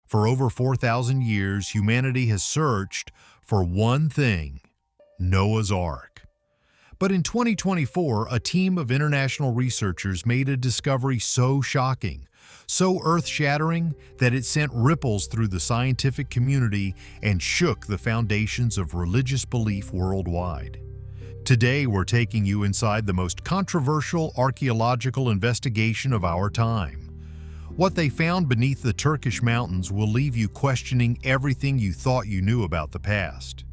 For over 4,000 years, humanity has searched for one thing: Noah's Ark. But in 2024, a team of international researchers made a discovery so shocking, so earth-shattering, that it sent ripples through the scientific community and shook the foundations of religious belief worldwide. Today, we're taking you inside the most controversial archaeological investigation of our time. What they found beneath the Turkish mountains will leave you questioning everything you thought you knew about the past.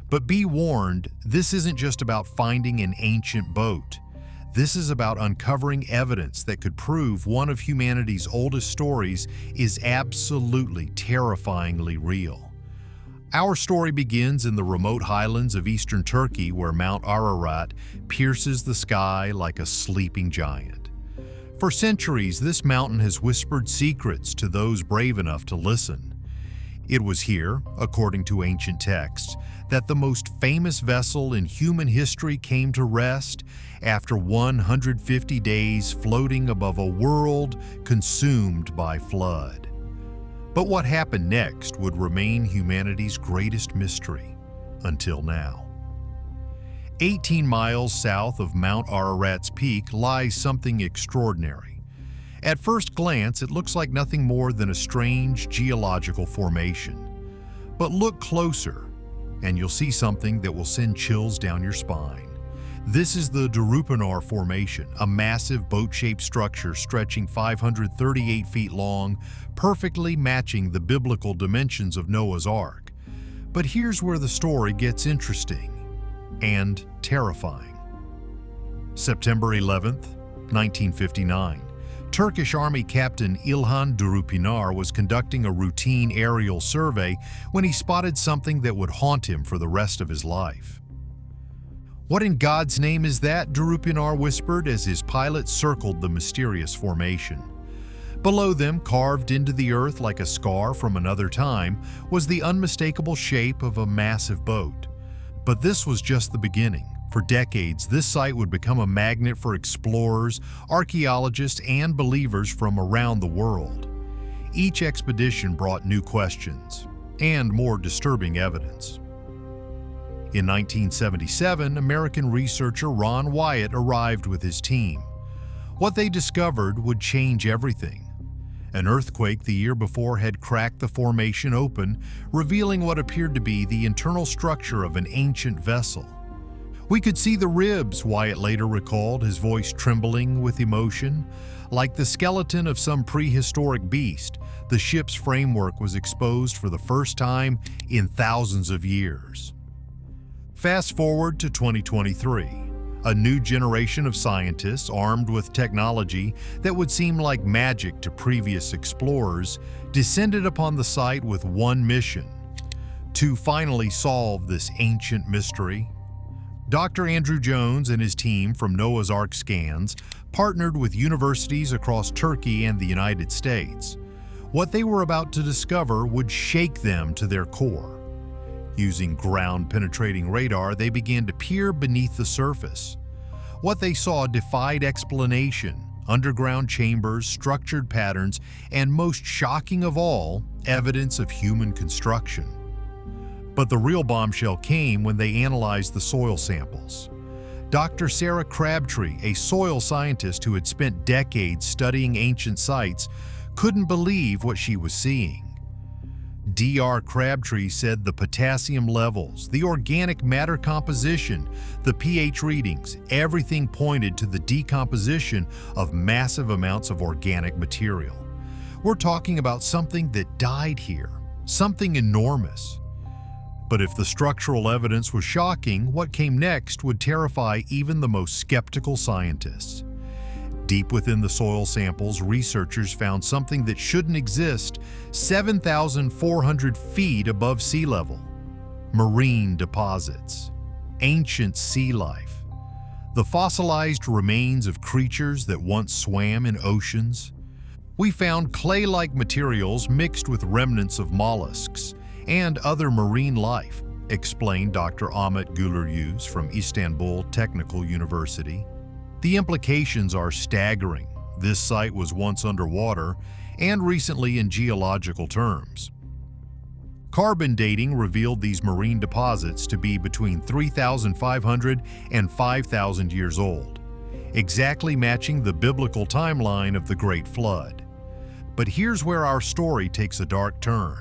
But be warned, this isn't just about finding an ancient boat. This is about uncovering evidence that could prove one of humanity's oldest stories is absolutely terrifyingly real. Our story begins in the remote highlands of eastern Turkey, where Mount Ararat pierces the sky like a sleeping giant. For centuries, this mountain has whispered secrets to those brave enough to listen. It was here, according to ancient texts, that the most famous vessel in human history came to rest after 150 days floating above a world consumed by flood. But what happened next would remain humanity's greatest mystery until now. 18 miles south of Mount Ararat's peak lies something extraordinary. At first glance, it looks like nothing more than a strange geological formation. But look closer, and you'll see something that will send chills down your spine. This is the Darupinar Formation, a massive boat-shaped structure stretching 538 feet long, perfectly matching the biblical dimensions of Noah's Ark. But here's where the story gets interesting and terrifying. September 11th, 1959. Turkish Army Captain İlhan Darupinar was conducting a routine aerial survey when he spotted something that would haunt him for the rest of his life. "What in God's name is that?" Darupinar whispered as his pilot circled the mysterious formation. Below them, carved into the earth like a scar from another time, was the unmistakable shape of a massive boat. But this was just the beginning. For decades, this site would become a magnet for explorers, archaeologists, and believers from around the world. Each expedition brought new questions and more disturbing evidence. In 1977, American researcher Ron Wyatt arrived with his team. What they discovered would change everything. An earthquake the year before had cracked the formation open, revealing what appeared to be the internal structure of an ancient vessel. "We could see the ribs," Wyatt later recalled, his voice trembling with emotion. Like the skeleton of some prehistoric beast, the ship's framework was exposed for the first time in thousands of years. Fast forward to 2023. A new generation of scientists, armed with technology that would seem like magic to previous explorers, descended upon the site with one mission: to finally solve this ancient mystery. Dr. Andrew Jones and his team from Noah's Ark Scans partnered with universities across Turkey and the United States. What they were about to discover would shake them to their core. Using ground-penetrating radar, they began to peer beneath the surface. What they saw defied explanation: underground chambers, structured patterns, and most shocking of all, evidence of human construction. But the real bombshell came when they analyzed the soil samples. Dr. Sarah Crabtree, a soil scientist who had spent decades studying ancient sites, couldn't believe what she was seeing. Dr. Crabtree said the potassium levels, the organic matter composition, the pH readings, everything pointed to the decomposition of massive amounts of organic material. We're talking about something that died here, something enormous. But if the structural evidence was shocking, what came next would terrify even the most skeptical scientists. Deep within the soil samples, researchers found something that shouldn't exist 7,400 feet above sea level: marine deposits, ancient sea life, the fossilized remains of creatures that once swam in oceans. We found clay-like materials mixed with remnants of mollusks and other marine life, explained Dr. Ahmet Güler from Istanbul Technical University. The implications are staggering. This site was once underwater, and recently in geological terms. Carbon dating revealed these marine deposits to be between 3,500 and 5,000 years old, exactly matching the biblical timeline of the Great Flood. But here's where our story takes a dark turn.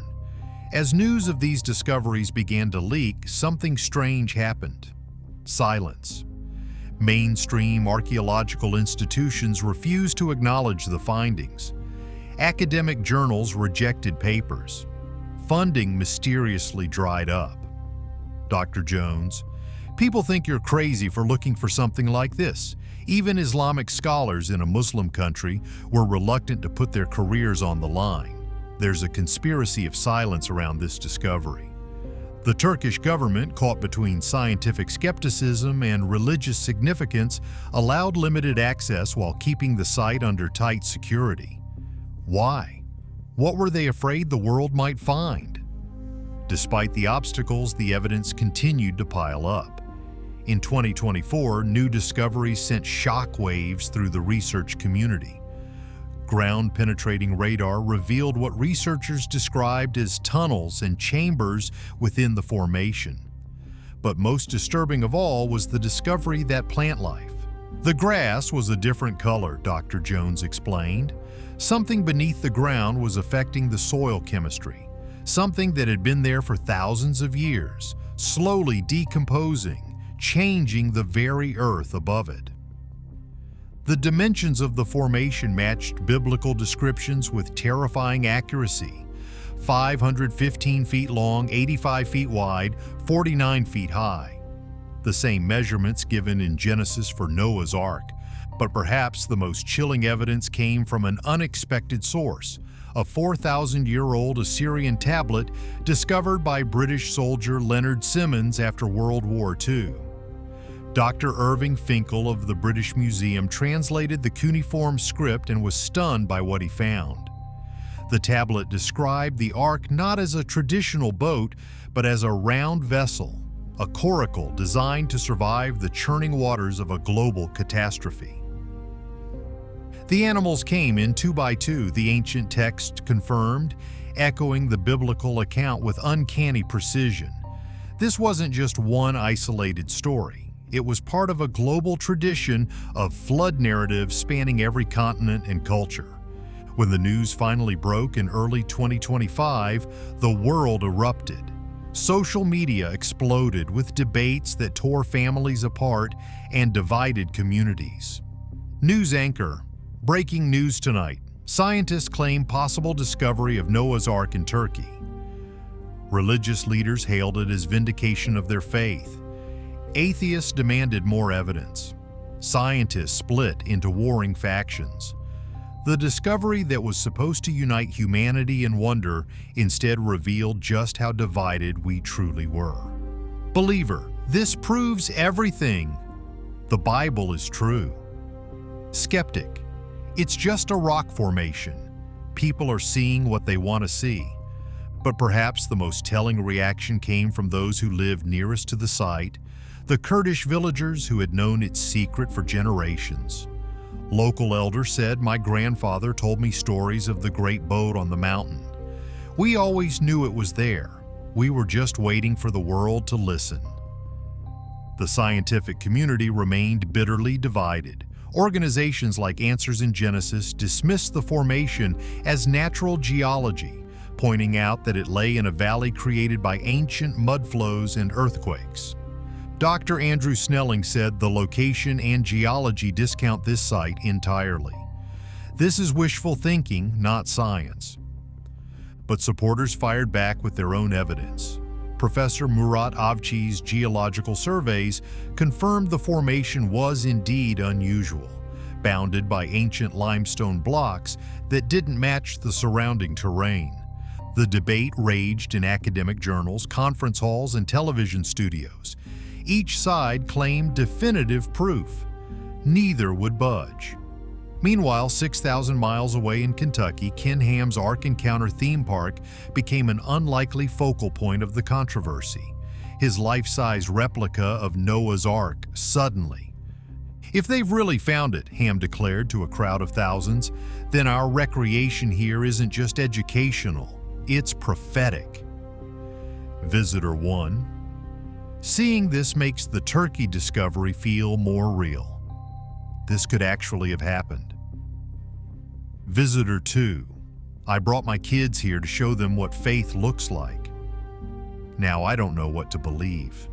As news of these discoveries began to leak, something strange happened. Silence. Mainstream archaeological institutions refused to acknowledge the findings. Academic journals rejected papers. Funding mysteriously dried up. Dr. Jones, people think you're crazy for looking for something like this. Even Islamic scholars in a Muslim country were reluctant to put their careers on the line. There's a conspiracy of silence around this discovery. The Turkish government, caught between scientific skepticism and religious significance, allowed limited access while keeping the site under tight security. Why? What were they afraid the world might find? Despite the obstacles, the evidence continued to pile up. In 2024, new discoveries sent shockwaves through the research community. Ground-penetrating radar revealed what researchers described as tunnels and chambers within the formation. But most disturbing of all was the discovery that plant life. The grass was a different color, Dr. Jones explained. Something beneath the ground was affecting the soil chemistry, something that had been there for thousands of years, slowly decomposing, changing the very earth above it. The dimensions of the formation matched biblical descriptions with terrifying accuracy. 515 feet long, 85 feet wide, 49 feet high. The same measurements given in Genesis for Noah's Ark, but perhaps the most chilling evidence came from an unexpected source, a 4,000-year-old Assyrian tablet discovered by British soldier Leonard Simmons after World War II. Dr. Irving Finkel of the British Museum translated the cuneiform script and was stunned by what he found. The tablet described the Ark not as a traditional boat, but as a round vessel, a coracle designed to survive the churning waters of a global catastrophe. The animals came in 2 by 2, the ancient text confirmed, echoing the biblical account with uncanny precision. This wasn't just one isolated story. It was part of a global tradition of flood narratives spanning every continent and culture. When the news finally broke in early 2025, the world erupted. Social media exploded with debates that tore families apart and divided communities. News anchor: breaking news tonight. Scientists claim possible discovery of Noah's Ark in Turkey. Religious leaders hailed it as vindication of their faith. Atheists demanded more evidence. Scientists split into warring factions. The discovery that was supposed to unite humanity in wonder instead revealed just how divided we truly were. Believer, this proves everything. The Bible is true. Skeptic, it's just a rock formation. People are seeing what they want to see. But perhaps the most telling reaction came from those who lived nearest to the site, the Kurdish villagers who had known its secret for generations. Local elders said, "My grandfather told me stories of the great boat on the mountain. We always knew it was there. We were just waiting for the world to listen." The scientific community remained bitterly divided. Organizations like Answers in Genesis dismissed the formation as natural geology, pointing out that it lay in a valley created by ancient mudflows and earthquakes. Dr. Andrew Snelling said the location and geology discount this site entirely. This is wishful thinking, not science. But supporters fired back with their own evidence. Professor Murat Avci's geological surveys confirmed the formation was indeed unusual, bounded by ancient limestone blocks that didn't match the surrounding terrain. The debate raged in academic journals, conference halls, and television studios. Each side claimed definitive proof. Neither would budge. Meanwhile, 6,000 miles away in Kentucky, Ken Ham's Ark Encounter theme park became an unlikely focal point of the controversy. His life-size replica of Noah's Ark, suddenly. If they've really found it, Ham declared to a crowd of thousands, then our recreation here isn't just educational, it's prophetic. Visitor 1. Seeing this makes the turkey discovery feel more real. This could actually have happened. Visitor 2. I brought my kids here to show them what faith looks like. Now I don't know what to believe.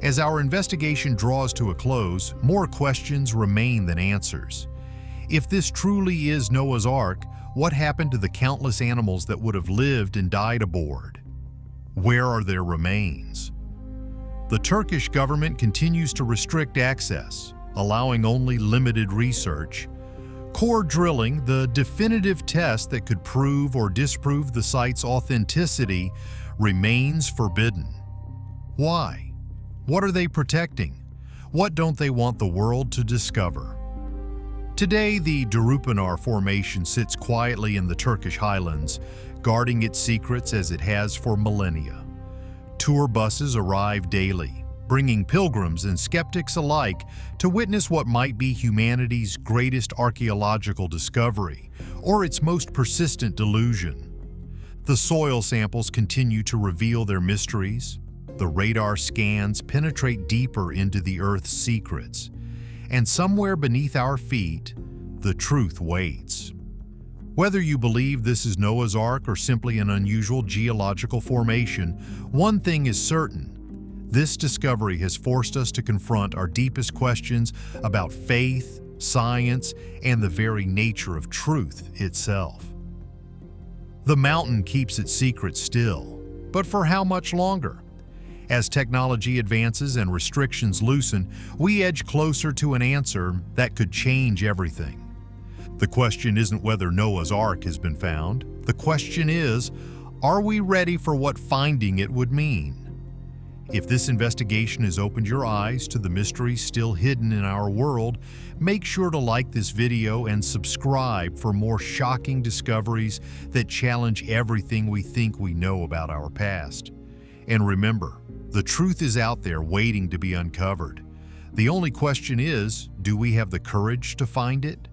As our investigation draws to a close, more questions remain than answers. If this truly is Noah's Ark, what happened to the countless animals that would have lived and died aboard? Where are their remains? The Turkish government continues to restrict access, allowing only limited research. Core drilling, the definitive test that could prove or disprove the site's authenticity, remains forbidden. Why? What are they protecting? What don't they want the world to discover? Today, the Darupanar Formation sits quietly in the Turkish highlands, guarding its secrets as it has for millennia. Tour buses arrive daily, bringing pilgrims and skeptics alike to witness what might be humanity's greatest archaeological discovery, or its most persistent delusion. The soil samples continue to reveal their mysteries. The radar scans penetrate deeper into the Earth's secrets, and somewhere beneath our feet, the truth waits. Whether you believe this is Noah's Ark or simply an unusual geological formation, one thing is certain: this discovery has forced us to confront our deepest questions about faith, science, and the very nature of truth itself. The mountain keeps its secret still, but for how much longer? As technology advances and restrictions loosen, we edge closer to an answer that could change everything. The question isn't whether Noah's Ark has been found. The question is, are we ready for what finding it would mean? If this investigation has opened your eyes to the mysteries still hidden in our world, make sure to like this video and subscribe for more shocking discoveries that challenge everything we think we know about our past. And remember, the truth is out there waiting to be uncovered. The only question is, do we have the courage to find it?